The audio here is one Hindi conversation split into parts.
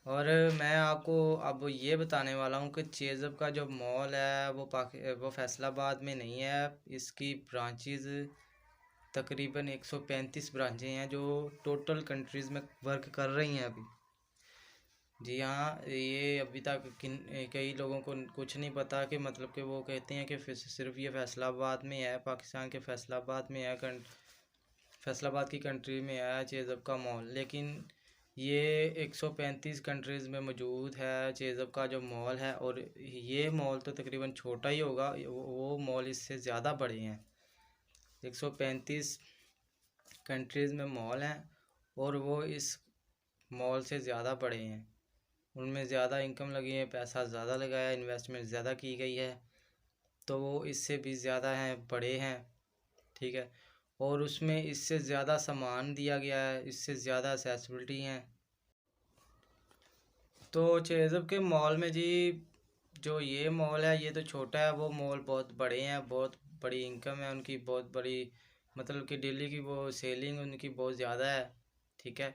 और मैं आपको अब ये बताने वाला हूँ कि चेज़अप का जो मॉल है वो फैसलाबाद में नहीं है। इसकी ब्रांचेज़ तकरीबन 135 ब्रांचें हैं जो टोटल कंट्रीज़ में वर्क कर रही हैं अभी। जी हाँ, ये अभी तक कई लोगों को कुछ नहीं पता कि मतलब कि वो कहते हैं कि सिर्फ ये फैसलाबाद में है, पाकिस्तान के फैसलाबाद में है, फैसलाबाद की कंट्री में है चेज़अप का मॉल। लेकिन ये 135 कंट्रीज़ में मौजूद है चेज़अप का जो मॉल है। और ये मॉल तो तकरीबन छोटा ही होगा, वो मॉल इससे ज़्यादा बड़े हैं। 135 कंट्रीज़ में मॉल हैं और वो इस मॉल से ज़्यादा बड़े हैं। उनमें ज़्यादा इनकम लगी है, पैसा ज़्यादा लगाया, इन्वेस्टमेंट ज़्यादा की गई है, तो वो इससे भी ज़्यादा हैं, बड़े हैं। ठीक है। और उसमें इससे ज़्यादा सामान दिया गया है, इससे ज़्यादा एक्सेसिबिलिटी हैं। तो चेज़अप के मॉल में जी, जो ये मॉल है ये तो छोटा है, वो मॉल बहुत बड़े हैं, बहुत बड़ी इनकम है उनकी, बहुत बड़ी, मतलब कि डेली की वो सेलिंग उनकी बहुत ज़्यादा है। ठीक है।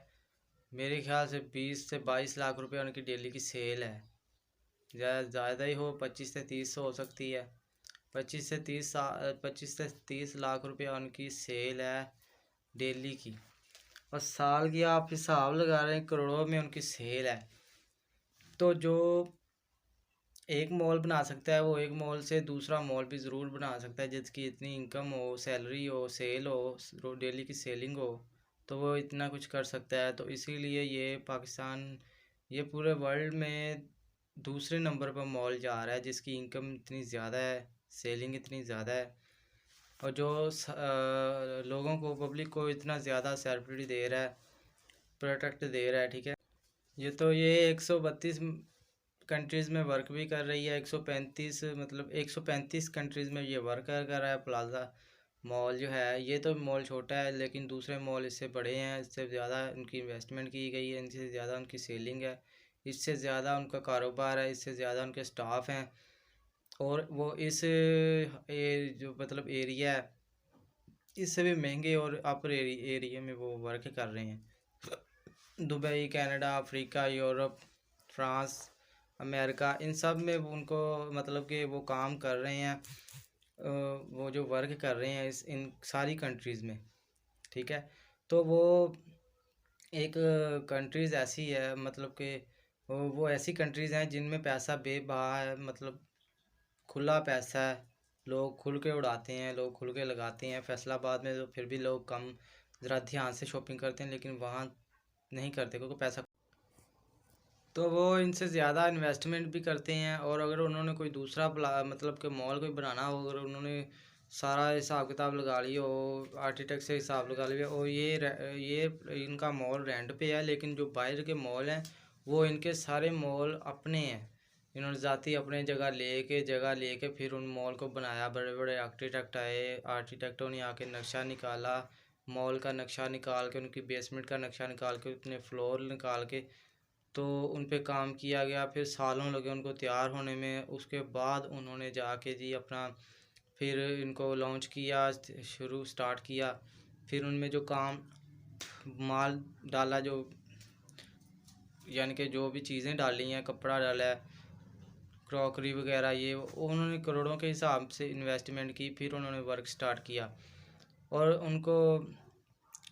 मेरे ख्याल से 20 से 22 लाख रुपए उनकी डेली की सेल है। ज़्यादा ही हो, 25 से 30 हो सकती है। 25 से 30 लाख रुपये उनकी सेल है डेली की। और साल की आप हिसाब लगा रहे हैं, करोड़ों में उनकी सेल है। तो जो एक मॉल बना सकता है, वो एक मॉल से दूसरा मॉल भी ज़रूर बना सकता है, जिसकी इतनी इनकम हो, सैलरी हो, सेल हो, डेली की सेलिंग हो, तो वो इतना कुछ कर सकता है। तो इसीलिए ये पाकिस्तान, ये पूरे वर्ल्ड में दूसरे नंबर पर मॉल जा रहा है, जिसकी इनकम इतनी ज़्यादा है, सेलिंग इतनी ज़्यादा है, और जो लोगों को, पब्लिक को इतना ज़्यादा सैलरी दे रहा है, प्रोडक्ट दे रहा है। ठीक है। ये 132 कंट्रीज़ में वर्क भी कर रही है। 135, मतलब 135 कंट्रीज़ में ये वर्क कर रहा है। प्लाजा मॉल जो है, ये तो मॉल छोटा है, लेकिन दूसरे मॉल इससे बड़े हैं, इससे ज़्यादा उनकी इन्वेस्टमेंट की गई है, इनसे ज़्यादा उनकी सेलिंग है, इससे ज़्यादा उनका कारोबार है, इससे ज़्यादा उनके स्टाफ हैं। और वो इस जो मतलब एरिया है, इससे भी महंगे और अपर एरिया में वो वर्क कर रहे हैं। Dubai, Canada, Africa, Europe, France, America, इन सब में उनको, मतलब कि वो काम कर रहे हैं, वो जो वर्क कर रहे हैं इन सारी कंट्रीज़ में। ठीक है। तो वो एक कंट्रीज़ ऐसी है, मतलब कि वो ऐसी कंट्रीज़ हैं जिनमें पैसा बेबहा है, मतलब खुला पैसा है, लोग खुल के उड़ाते हैं, लोग खुल के लगाते हैं। फैसलाबाद में तो फिर भी लोग कम ज़रा ध्यान से शॉपिंग करते हैं, लेकिन वहाँ नहीं करते क्योंकि पैसा, तो वो इनसे ज़्यादा इन्वेस्टमेंट भी करते हैं। और अगर उन्होंने कोई दूसरा मतलब कि मॉल कोई बनाना हो, अगर उन्होंने सारा हिसाब किताब लगा लिया हो, आर्किटेक्ट से हिसाब लगा लिया, और ये इनका मॉल रेंट पे है, लेकिन जो बाहर के मॉल हैं वो इनके सारे मॉल अपने हैं। इन्होंने ज़ाती अपने जगह लेके फिर उन मॉल को बनाया। बड़े बड़े आर्किटेक्ट आए, आर्किटेक्टों ने आके नक्शा निकाला, मॉल का नक्शा निकाल के, उनकी बेसमेंट का नक्शा निकाल के, उतने फ्लोर निकाल के, तो उन पे काम किया गया। फिर सालों लगे उनको तैयार होने में। उसके बाद उन्होंने जाके जी अपना फिर इनको लॉन्च किया, स्टार्ट किया। फिर उनमें जो काम माल डाला, जो यानी कि जो भी चीज़ें डाली हैं, कपड़ा डाला है, क्रॉकरी वगैरह, ये उन्होंने करोड़ों के हिसाब से इन्वेस्टमेंट की, फिर उन्होंने वर्क स्टार्ट किया। और उनको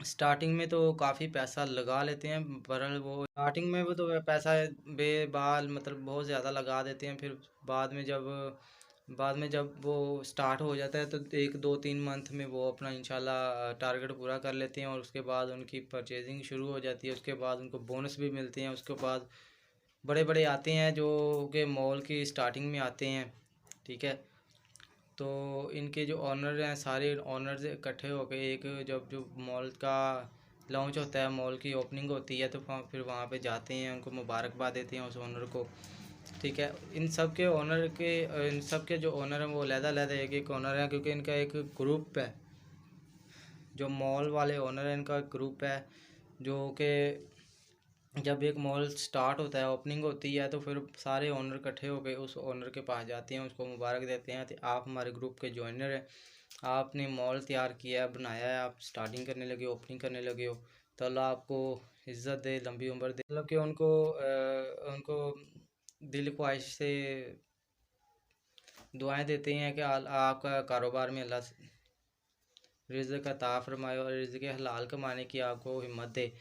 स्टार्टिंग में तो काफ़ी पैसा लगा लेते हैं, बहरहाल वो स्टार्टिंग में वो तो पैसा बेबाल, मतलब बहुत ज़्यादा लगा देते हैं। फिर बाद में जब वो स्टार्ट हो जाता है, तो 1 2 3 मंथ में वो अपना इंशाल्लाह टारगेट पूरा कर लेते हैं, और उसके बाद उनकी परचेजिंग शुरू हो जाती है। उसके बाद उनको बोनस भी मिलते हैं। उसके बाद बड़े बड़े आते हैं जो कि मॉल की स्टार्टिंग में आते हैं। ठीक है। तो इनके जो ऑनर हैं, सारे ऑनर्स इकट्ठे होकर एक, जब जो मॉल का लॉन्च होता है, मॉल की ओपनिंग होती है, तो फिर वहाँ पे जाते हैं, उनको मुबारकबाद देते हैं उस ऑनर को। ठीक है। इन सब के जो ऑनर हैं वो अलग-अलग एक एक ऑनर हैं, क्योंकि इनका एक ग्रुप है। जो मॉल वाले ऑनर हैं, इनका ग्रुप है, जो कि जब एक मॉल स्टार्ट होता है, ओपनिंग होती है, तो फिर सारे ओनर इकट्ठे होकर उस ओनर के पास जाते हैं, उसको मुबारक देते हैं कि आप हमारे ग्रुप के जॉइनर हैं, आपने मॉल तैयार किया है, बनाया है, आप स्टार्टिंग करने लगे हो, ओपनिंग करने लगे हो, तो अल्लाह आपको इज़्ज़त दे, लंबी उम्र दे, मतलब कि उनको दिल ख्वाहिश से दुआएं देते हैं कि आपका कारोबार में अल्लाह रिज़्क़ अता फरमाए और रिज़्क़ हलाल कमाने की आपको हिम्मत दे।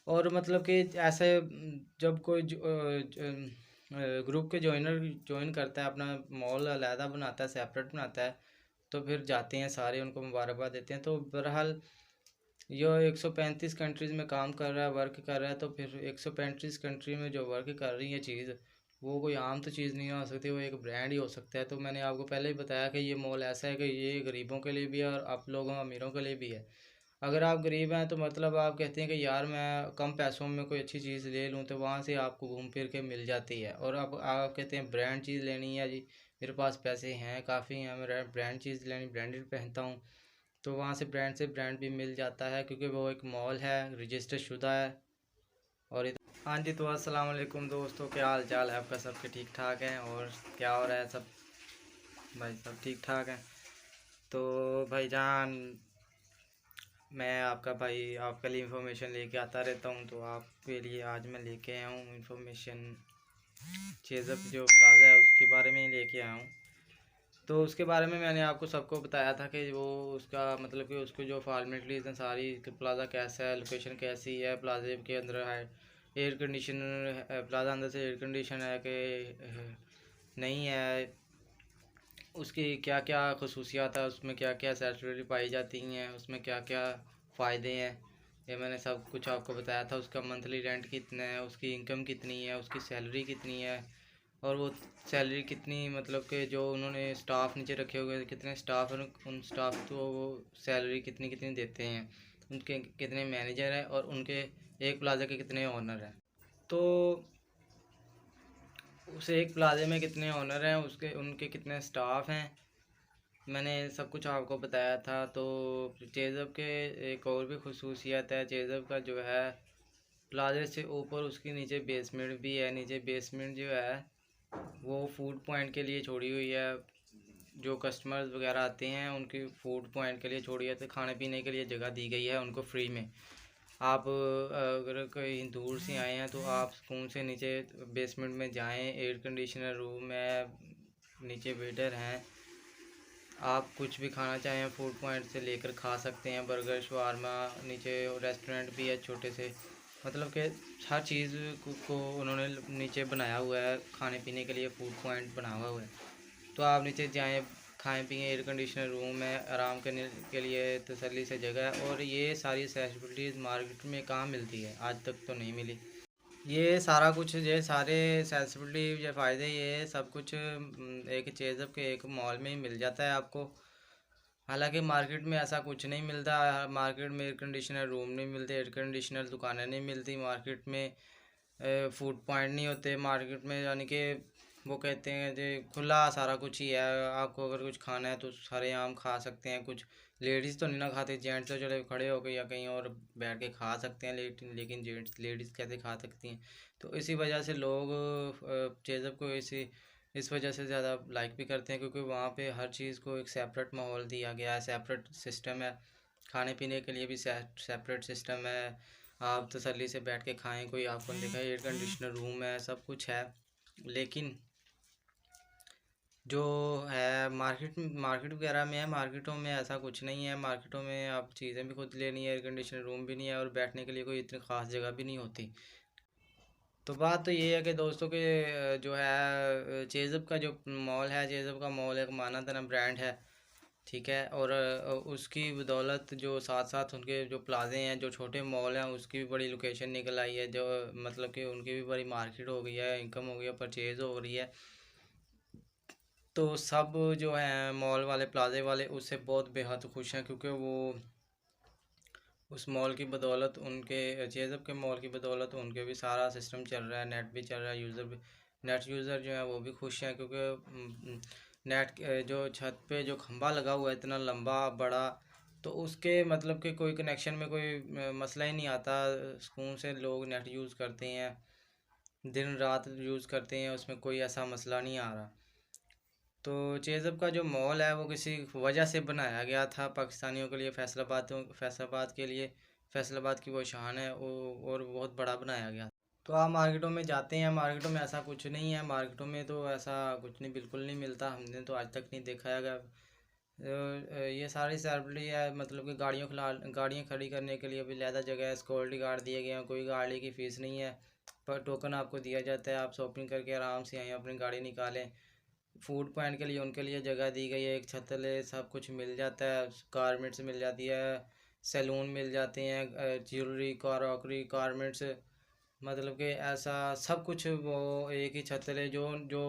और मतलब कि ऐसे जब कोई ग्रुप के ज्वाइन करता है, अपना मॉल अलहदा बनाता है, सेपरेट बनाता है, तो फिर जाते हैं सारे, उनको मुबारकबाद देते हैं। तो बहरहाल ये 135 कंट्रीज़ में काम कर रहा है, वर्क कर रहा है, तो फिर 135 कंट्री में जो वर्क कर रही है चीज़, वो कोई आम तो चीज़ नहीं हो सकती, वो एक ब्रांड ही हो सकता है। तो मैंने आपको पहले ही बताया कि ये मॉल ऐसा है कि ये गरीबों के लिए भी है और आप लोगों अमीरों के लिए भी है। अगर आप गरीब हैं तो मतलब आप कहते हैं कि यार मैं कम पैसों में कोई अच्छी चीज़ ले लूँ, तो वहाँ से आपको घूम फिर के मिल जाती है। और अब आप कहते हैं ब्रांड चीज़ लेनी है जी, मेरे पास पैसे हैं काफ़ी हैं, मेरा ब्रांड चीज़ लेनी, ब्रांडेड पहनता हूँ, तो वहाँ से ब्रांड भी मिल जाता है, क्योंकि वो एक मॉल है, रजिस्टर शुदा है। और हाँ जी, तो अस्सलाम वालेकुम दोस्तों, क्या हाल चाल है आपका? सबके ठीक ठाक हैं? और क्या हो रहा है? सब भाई सब ठीक ठाक हैं? तो भाईजान, मैं आपका भाई आपके लिए इंफॉर्मेशन लेके आता रहता हूँ, तो आपके लिए आज मैं लेके आया हूँ इंफॉर्मेशन। चेज़अप जो प्लाज़ा है उसके बारे में ही लेके आया हूँ। तो उसके बारे में मैंने आपको सबको बताया था कि वो उसका मतलब कि उसकी जो फॉर्मेलिटीज़ हैं सारी, कि प्लाज़ा कैसा है, लोकेशन कैसी है, प्लाज़े के अंदर है एयर कंडीशन, प्लाज़ा अंदर से एयर कंडीशन है कि नहीं है, उसकी क्या क्या खसूसियात है, उसमें क्या क्या फैसिलिटी पाई जाती हैं, उसमें क्या क्या फ़ायदे हैं, ये मैंने सब कुछ आपको बताया था। उसका मंथली रेंट कितना है, उसकी इनकम कितनी है, उसकी सैलरी कितनी है, और वो सैलरी कितनी, मतलब कि जो उन्होंने स्टाफ नीचे रखे हुए हैं, कितने स्टाफ हैं, उन स्टाफ को वो सैलरी कितनी कितनी देते हैं, उनके कितने मैनेजर हैं, और उनके एक प्लाजा के कितने ओनर हैं। तो उस एक प्लाजे में कितने ओनर हैं, उसके उनके कितने स्टाफ हैं, मैंने सब कुछ आपको बताया था। तो चेज़अप के एक और भी खसूसियत है, चेज़अप का जो है प्लाजे से ऊपर उसकी नीचे बेसमेंट भी है। नीचे बेसमेंट जो है वो फूड पॉइंट के लिए छोड़ी हुई है, जो कस्टमर्स वगैरह आते हैं उनकी फूड पॉइंट के लिए छोड़ी है, तो खाने पीने के लिए जगह दी गई है उनको फ्री में। आप अगर कहीं दूर से आए हैं तो आप सुकून से नीचे बेसमेंट में जाएं, एयर कंडीशनर रूम है, नीचे वेटर हैं, आप कुछ भी खाना चाहें फूड पॉइंट से लेकर खा सकते हैं, बर्गर शवारमा, नीचे रेस्टोरेंट भी है छोटे से, मतलब कि हर चीज़ को उन्होंने नीचे बनाया हुआ है, खाने पीने के लिए फूड पॉइंट बना हुआ है। तो आप नीचे जाएं, खाएं पिएँ, एयर कंडीशनर रूम है, आराम करने के लिए तसल्ली से जगह है। और ये सारी फैसिलिटीज़ मार्केट में कहाँ मिलती है, आज तक तो नहीं मिली। ये सारा कुछ, ये सारे फैसिलिटी या फ़ायदे, ये सब कुछ एक चेज़अप के एक मॉल में ही मिल जाता है आपको। हालांकि मार्केट में ऐसा कुछ नहीं मिलता, मार्केट में एयर कंडीशनर रूम नहीं मिलते, एयर कंडीशनर दुकानें नहीं मिलती मार्केट में, फूड पॉइंट नहीं होते मार्केट में, यानी कि वो कहते हैं जो खुला सारा कुछ ही है, आपको अगर कुछ खाना है तो सारे आम खा सकते हैं। कुछ लेडीज़ तो नहीं ना खाते, जेंट्स तो चले खड़े होकर या कहीं और बैठ के खा सकते हैं, लेकिन जेंट्स लेडीज़ कैसे खा सकती हैं। तो इसी वजह से लोग चेज़अप को इस वजह से ज़्यादा लाइक भी करते हैं, क्योंकि वहाँ पे हर चीज़ को एक सेपरेट माहौल दिया गया है, सेपरेट सिस्टम है, खाने पीने के लिए भी सेपरेट सिस्टम है, आप तसल्ली से बैठ के खाएं, कोई आपको नहीं देखा, एयर कंडीशनर रूम है, सब कुछ है। लेकिन जो है मार्केट वगैरह में है, मार्केटों में ऐसा कुछ नहीं है, मार्केटों में आप चीज़ें भी खुद लेनी है, एयर कंडीशनर रूम भी नहीं है, और बैठने के लिए कोई इतनी ख़ास जगह भी नहीं होती। तो बात तो ये है कि दोस्तों के जो है चेज़अप का जो मॉल है, चेज़अप का मॉल एक माना तना ब्रांड है, ठीक है। और उसकी बदौलत जो साथ साथ उनके जो प्लाजे हैं, जो छोटे मॉल हैं, उसकी भी बड़ी लोकेशन निकल आई है, जो मतलब कि उनकी भी बड़ी मार्केट हो गई है, इनकम हो गई है, परचेज़ हो रही है। तो सब जो हैं मॉल वाले, प्लाजे वाले, उससे बहुत बेहद खुश हैं, क्योंकि वो उस मॉल की बदौलत, उनके चेज़अप के मॉल की बदौलत उनके भी सारा सिस्टम चल रहा है, नेट भी चल रहा है, यूज़र भी, नेट यूज़र जो है वो भी खुश हैं, क्योंकि नेट जो छत पे जो खंभा लगा हुआ है इतना लंबा बड़ा, तो उसके मतलब कि कोई कनेक्शन में कोई मसला ही नहीं आता, सुकून से लोग नेट यूज़ करते हैं, दिन रात यूज़ करते हैं, उसमें कोई ऐसा मसला नहीं आ रहा। तो चेज़अप का जो मॉल है वो किसी वजह से बनाया गया था पाकिस्तानियों के लिए, फैसलाबाद के लिए, फैसलाबाद की वो शान है और बहुत बड़ा बनाया गया। तो आप मार्केटों में जाते हैं, मार्केटों में ऐसा कुछ नहीं है, मार्केटों में तो ऐसा कुछ नहीं, बिल्कुल नहीं मिलता, हमने तो आज तक नहीं देखा है। ये सारी सेलिब्रिटी है, मतलब कि गाड़ियाँ खड़ी करने के लिए भी अलहदा जगह है, सिक्योरिटी गार्ड दिए गए हैं, कोई गाड़ी की फ़ीस नहीं है, पर टोकन आपको दिया जाता है, आप शॉपिंग करके आराम से आएँ, अपनी गाड़ी निकालें। फूड पॉइंट के लिए उनके लिए जगह दी गई है, एक छतल है, सब कुछ मिल जाता है, गारमेंट्स मिल जाती है, सैलून मिल जाते हैं, ज्वेलरी, क्रॉकरी, गारमेंट्स, मतलब कि ऐसा सब कुछ वो एक ही छत तले जो जो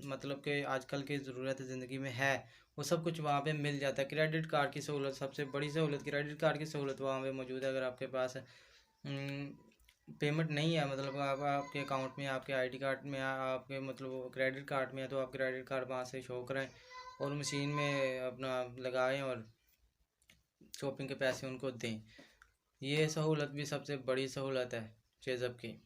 मतलब कि आजकल की ज़रूरत ज़िंदगी में है, वो सब कुछ वहाँ पे मिल जाता है। क्रेडिट कार्ड की सहूलत, सबसे बड़ी सहूलत क्रेडिट कार्ड की सहूलत वहाँ पे मौजूद है। अगर आपके पास पेमेंट नहीं है, मतलब आप आपके अकाउंट में, आपके आईडी कार्ड में, आपके मतलब क्रेडिट कार्ड में है, तो आप क्रेडिट कार्ड वहाँ से शो करें और मशीन में अपना लगाएं और शॉपिंग के पैसे उनको दें। ये सहूलत भी सबसे बड़ी सहूलत है चेज़अप की।